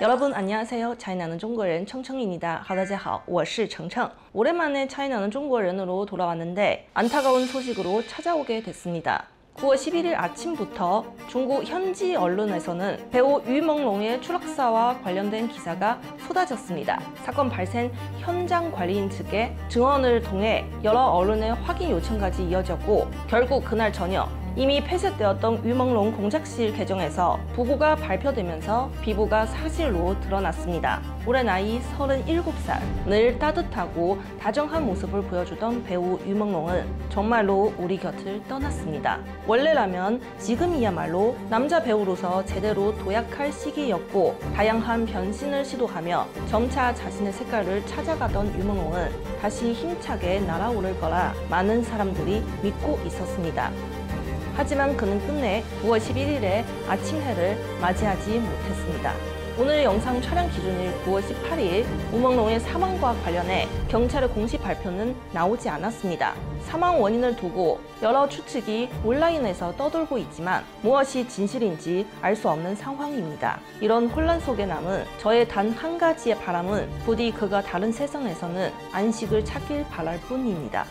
여러분 안녕하세요. 차이나는 중국어인 청청입니다. 大家好，我是程程. 오랜만에 차이나는 중국어인으로 돌아왔는데 안타까운 소식으로 찾아오게 됐습니다. 9월 11일 아침부터 중국 현지 언론에서는 배우 유멍롱의 추락사와 관련된 기사가 쏟아졌습니다. 사건 발생 현장 관리인 측의 증언을 통해 여러 언론의 확인 요청까지 이어졌고 결국 그날 저녁 이미 폐쇄되었던 유멍롱 공작실 계정에서 부고가 발표되면서 비보가 사실로 드러났습니다. 올해 나이 37살, 늘 따뜻하고 다정한 모습을 보여주던 배우 유멍롱은 정말로 우리 곁을 떠났습니다. 원래라면 지금이야말로 남자 배우로서 제대로 도약할 시기였고 다양한 변신을 시도하며 점차 자신의 색깔을 찾아가던 유멍롱은 다시 힘차게 날아오를 거라 많은 사람들이 믿고 있었습니다. 하지만 그는 끝내 9월 11일에 아침 해를 맞이하지 못했습니다. 오늘 영상 촬영 기준일 9월 18일 유멍롱의 사망과 관련해 경찰의 공식 발표는 나오지 않았습니다. 사망 원인을 두고 여러 추측이 온라인에서 떠돌고 있지만 무엇이 진실인지 알 수 없는 상황입니다. 이런 혼란 속에 남은 저의 단 한 가지의 바람은 부디 그가 다른 세상에서는 안식을 찾길 바랄 뿐입니다.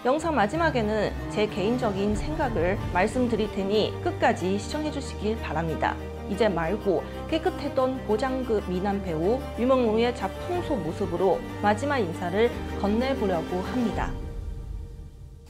영상 마지막에는 제 개인적인 생각을 말씀드릴 테니 끝까지 시청해 주시길 바랍니다. 이제 말고 깨끗했던 고장급 미남 배우 유멍롱의 자풍소 모습으로 마지막 인사를 건네보려고 합니다.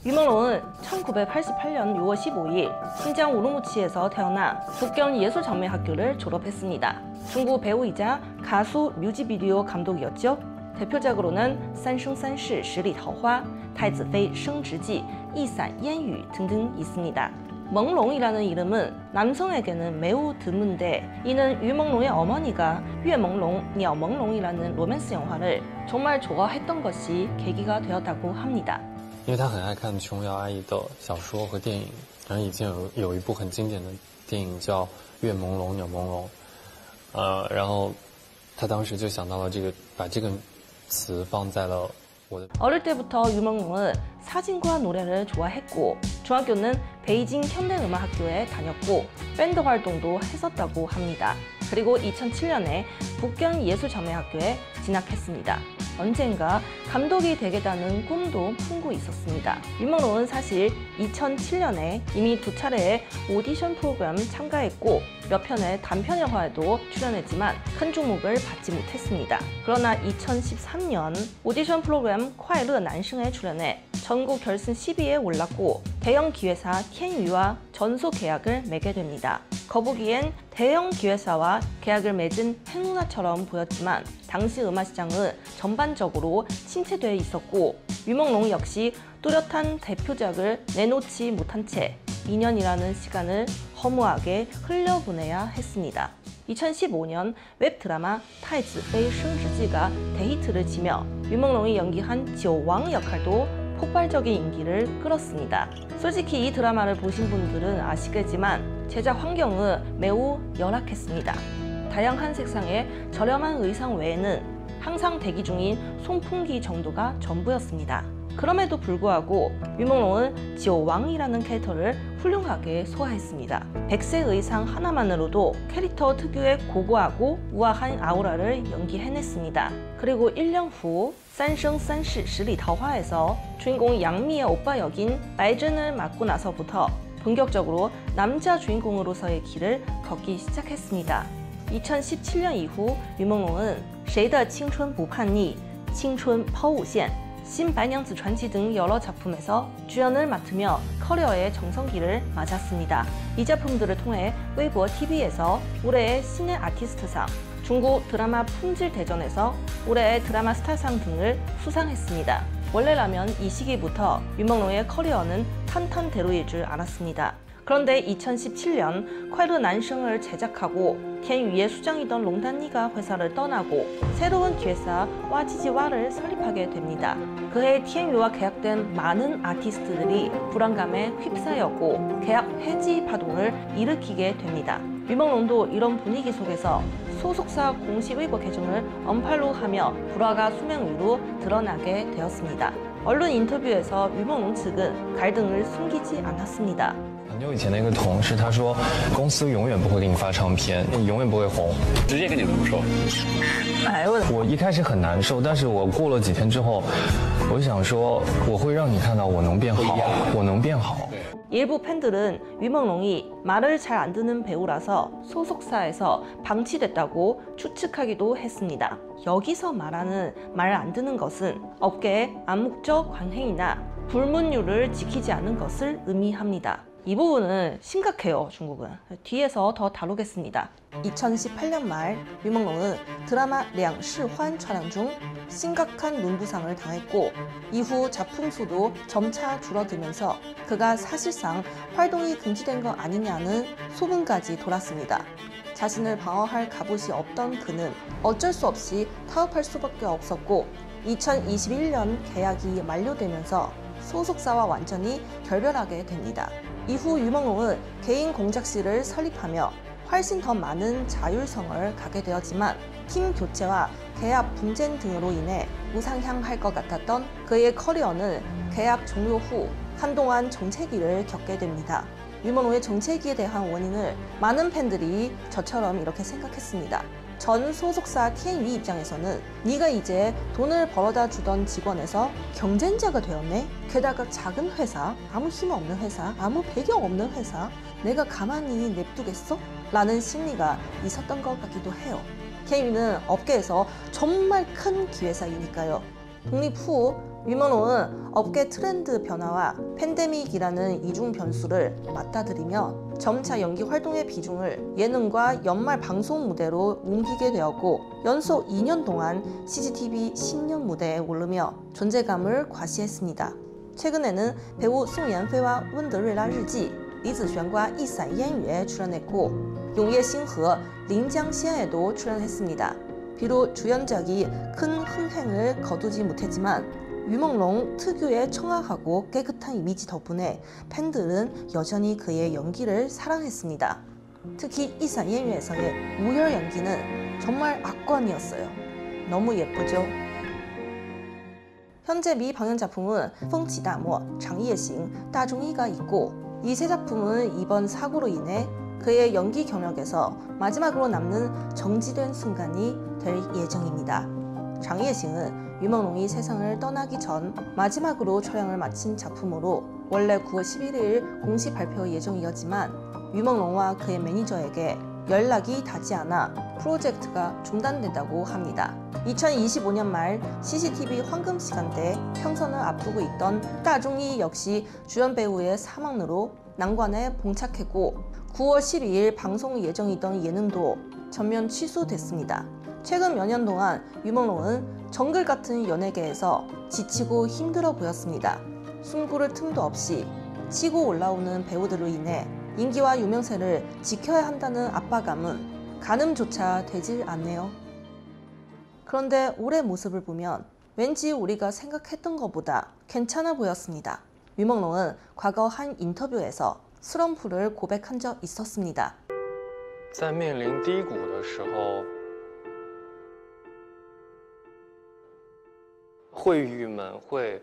유멍롱은 1988년 6월 15일 신장 우르무치에서 태어나 북경예술장면학교를 졸업했습니다. 중국 배우이자 가수 뮤직비디오 감독이었죠. 대표작으로는 三生三世十里桃花, 太子妃升职记, 一伞烟雨 등등 있습니다. 멍롱이라는 이름은 남성에게는 매우 드문데 이는 유멍롱의 어머니가 月朦胧,鸟朦胧이라는 로맨스 영화를 정말 좋아했던 것이 계기가 되었다고 합니다. 因为他很爱看琼瑶阿姨的小说和电影，然后已经有一部很经典的电影叫《月朦胧鸟朦胧》，然后他当时就想到了把这个词放在了我的。 어릴 때부터 유멍롱은 사진과 노래를 좋아했고 중학교는 베이징 현대음악학교에 다녔고 밴드 활동도 했었다고 합니다. 그리고 2007년에 북경예술장면학교에 진학했습니다. 언젠가 감독이 되겠다는 꿈도 품고 있었습니다. 유멍롱은 사실 2007년에 이미 2차례의 오디션 프로그램 참가했고 몇 편의 단편 영화에도 출연했지만 큰 주목을 받지 못했습니다. 그러나 2013년 오디션 프로그램 快乐男生에 출연해 전국 결승 10위에 올랐고 대형 기획사 텐유와 전속 계약을 맺게 됩니다. 거북이엔 대형 기획사와 계약을 맺은 행운아처럼 보였지만 당시 음악 시장은 전반적으로 침체되어 있었고 유멍롱 역시 뚜렷한 대표작을 내놓지 못한 채 2년이라는 시간을 허무하게 흘려보내야 했습니다. 2015년 웹드라마 太子妃升职记가 대히트를 치며 유멍롱이 연기한 지오왕 역할도 폭발적인 인기를 끌었습니다. 솔직히 이 드라마를 보신 분들은 아시겠지만 제작 환경은 매우 열악했습니다. 다양한 색상의 저렴한 의상 외에는 항상 대기 중인 송풍기 정도가 전부였습니다. 그럼에도 불구하고 유멍롱은 지오왕이라는 캐릭터를 훌륭하게 소화했습니다. 백색 의상 하나만으로도 캐릭터 특유의 고고하고 우아한 아우라를 연기해냈습니다. 그리고 1년 후 三生三世十里桃花에서 주인공 양미의 오빠 역인 바이즌을 맡고 나서부터 본격적으로 남자 주인공으로서의 길을 걷기 시작했습니다. 2017년 이후 유멍롱은 谁的青春不叛逆, 青春抛物线, 신발娘子传奇등 여러 작품에서 주연을 맡으며 커리어의 정성기를 맞았습니다. 이 작품들을 통해 웨이보 TV에서 올해의 신의 아티스트상, 중국 드라마 품질 대전에서 올해의 드라마 스타상 등을 수상했습니다. 원래라면 이 시기부터 유멍롱의 커리어는 탄탄대로일 줄 알았습니다. 그런데 2017년 快乐男生을 제작하고 텐유의 수장이던 롱단니가 회사를 떠나고 새로운 기획사 와지지와를 설립하게 됩니다. 그해 텐유와 계약된 많은 아티스트들이 불안감에 휩싸였고 계약 해지 파동을 일으키게 됩니다. 유멍롱도 이런 분위기 속에서 소속사 공식 웨이보 계정을 언팔로우하며 불화가 수면 위로 드러나게 되었습니다. 언론 인터뷰에서 유멍롱 측은 갈등을 숨기지 않았습니다. 很久以前的一个同事，他说公司永远不会给你发唱片，你永远不会红，直接跟你这么说。哎呦我一开始很难受，但是我过了几天之后，我就想说，我会让你看到我能变好，我能变好。 일부 팬들은 위멍롱이 말을 잘 안 듣는 배우라서 소속사에서 방치됐다고 추측하기도 했습니다. 여기서 말하는 말 안 듣는 것은 업계의 암묵적 관행이나 불문율을 지키지 않은 것을 의미합니다. 이 부분은 심각해요, 중국은. 뒤에서 더 다루겠습니다. 2018년 말 위멍롱은 드라마 량시환 촬영 중 심각한 눈부상을 당했고 이후 작품 수도 점차 줄어들면서 그가 사실상 활동이 금지된 거 아니냐는 소문까지 돌았습니다. 자신을 방어할 갑옷이 없던 그는 어쩔 수 없이 타협할 수밖에 없었고 2021년 계약이 만료되면서 소속사와 완전히 결별하게 됩니다. 이후 위멍롱은 개인 공작실을 설립하며 훨씬 더 많은 자율성을 갖게 되었지만 팀 교체와 계약 분쟁 등으로 인해 무상향할 것 같았던 그의 커리어는 계약 종료 후 한동안 정체기를 겪게 됩니다. 위멍롱의 정체기에 대한 원인을 많은 팬들이 저처럼 이렇게 생각했습니다. 전 소속사 TN위 입장에서는 네가 이제 돈을 벌어다 주던 직원에서 경쟁자가 되었네? 게다가 작은 회사, 아무 힘 없는 회사, 아무 배경 없는 회사 내가 가만히 냅두겠어? 라는 심리가 있었던 것 같기도 해요. TN위는 업계에서 정말 큰 기획사이니까요. 독립 후 위멍롱은 업계 트렌드 변화와 팬데믹이라는 이중 변수를 맞닥뜨리며 점차 연기 활동의 비중을 예능과 연말 방송 무대로 옮기게 되었고 연속 2년 동안 CCTV 10년 무대에 오르며 존재감을 과시했습니다. 최근에는 배우 송연페와温德瑞拉日记, 리즈쉔과 이산烟雨에 출연했고 용예星河, 린장시안에도 출연했습니다. 비록 주연작이 큰 흥행을 거두지 못했지만 위멍롱 특유의 청아하고 깨끗한 이미지 덕분에 팬들은 여전히 그의 연기를 사랑했습니다. 특히 이산烟雨에서의 우열 연기는 정말 압권이었어요. 너무 예쁘죠? 현재 미방영 작품은 风起大漠, 장예싱, 다중이가 있고 이 세 작품은 이번 사고로 인해 그의 연기 경력에서 마지막으로 남는 정지된 순간이 될 예정입니다. 장예싱은 위멍롱이 세상을 떠나기 전 마지막으로 촬영을 마친 작품으로 원래 9월 11일 공식 발표 예정이었지만 위멍롱과 그의 매니저에게 연락이 닿지 않아 프로젝트가 중단된다고 합니다. 2025년 말 CCTV 황금 시간대 평선을 앞두고 있던 다중이 역시 주연 배우의 사망으로 난관에 봉착했고 9월 12일 방송 예정이던 예능도 전면 취소됐습니다. 최근 몇 년 동안 위멍롱은 정글 같은 연예계에서 지치고 힘들어 보였습니다. 숨고를 틈도 없이 치고 올라오는 배우들로 인해 인기와 유명세를 지켜야 한다는 압박감은 가늠조차 되질 않네요. 그런데 올해 모습을 보면 왠지 우리가 생각했던 것보다 괜찮아 보였습니다. 위멍롱은 과거 한 인터뷰에서 슬럼프를 고백한 적 있었습니다. 在面临低谷的时候，会郁闷，会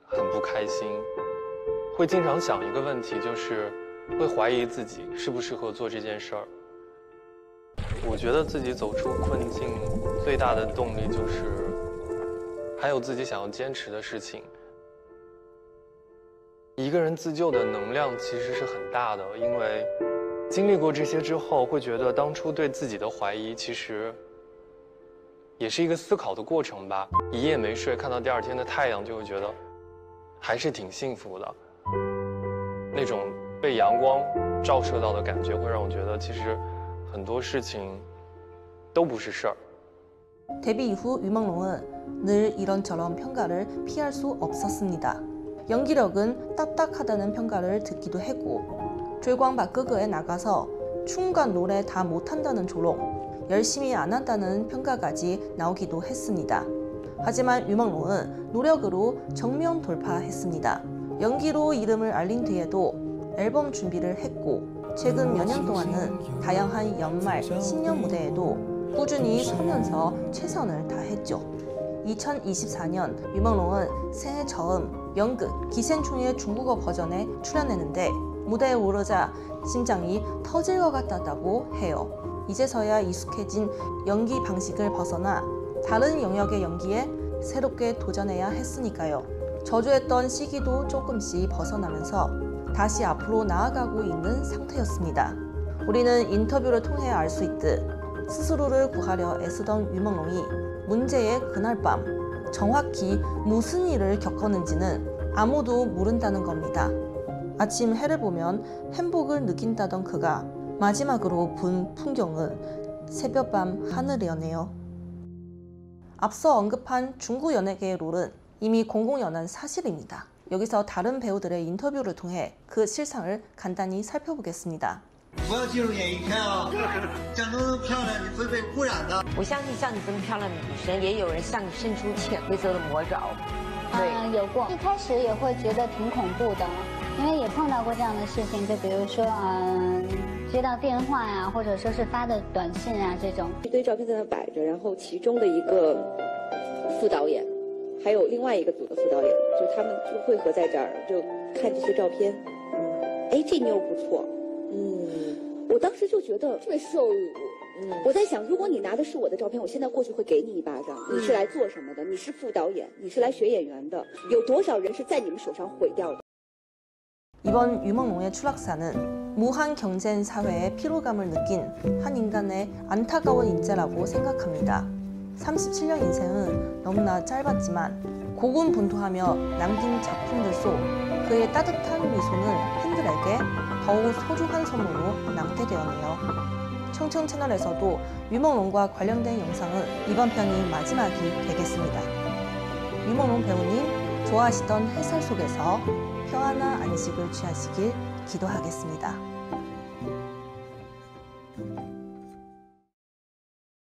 很不开心，会经常想一个问题，就是会怀疑自己适不适合做这件事儿。我觉得自己走出困境最大的动力就是还有自己想要坚持的事情。一个人自救的能量其实是很大的，因为经历过这些之后，会觉得当初对自己的怀疑其实也是一个思考的过程吧。一夜没睡，看到第二天的太阳，就会觉得还是挺幸福的。那种被阳光照射到的感觉，会让我觉得其实很多事情都不是事儿。 데뷔 이후 위멍롱은 늘 이런저런 평가를 피할 수 없었습니다. 연기력은 딱딱하다는 평가를 듣기도 했고追光把哥哥에 나가서 춤과 노래 다 못한다는 조롱, 열심히 안 한다는 평가까지 나오기도 했습니다. 하지만 위멍롱은 노력으로 정면 돌파했습니다. 연기로 이름을 알린 뒤에도 앨범 준비를 했고 최근 몇 년 동안은 다양한 연말, 신년 무대에도 꾸준히 서면서 최선을 다했죠. 2024년 위멍롱은 생애 처음 연극 기생충의 중국어 버전에 출연했는데 무대에 오르자 심장이 터질 것 같았다고 해요. 이제서야 익숙해진 연기 방식을 벗어나 다른 영역의 연기에 새롭게 도전해야 했으니까요. 저조했던 시기도 조금씩 벗어나면서 다시 앞으로 나아가고 있는 상태였습니다. 우리는 인터뷰를 통해 알 수 있듯 스스로를 구하려 애쓰던 위먼롱이 문제의 그날 밤 정확히 무슨 일을 겪었는지는 아무도 모른다는 겁니다. 아침 해를 보면 행복을 느낀다던 그가 마지막으로 본 풍경은 새벽밤 하늘이었네요. 앞서 언급한 중국 연예계의 롤은 이미 공공연한 사실입니다. 여기서 다른 배우들의 인터뷰를 통해 그 실상을 간단히 살펴보겠습니다. 我要进入演艺圈啊！长得那么漂亮，你会被污染的。我相信像你这么漂亮的女生，也有人向你伸出潜规则的魔爪。对，有过，一开始也会觉得挺恐怖的，因为也碰到过这样的事情，就比如说接到电话呀，或者说是发的短信啊这种。一堆照片在那摆着，然后其中的一个副导演，还有另外一个组的副导演，就他们就汇合在这儿，就看这些照片。哎，这妞不错。我当时就觉得特别受辱。我在想，如果你拿的是我的照片，我现在过去会给你一巴掌。你是来做什么的？你是副导演，你是来学演员的。有多少人是在你们手上毁掉的？ 이번 유먼롱의 추락사는 무한 경쟁 사회의 피로감을 느낀 한 인간의 안타까운 인재라고 생각합니다. 37년 인생은 너무나 짧았지만 고군분투하며 남긴 작품들 속 그의 따뜻한 미소는 팬들에게 더욱 소중한 선물로 남게 되었네요. 청청 채널에서도 유먼롱과 관련된 영상은 이번 편이 마지막이 되겠습니다. 유먼롱 배우님 좋아하시던 해설 속에서 평안한 안식을 취하시길 기도하겠습니다.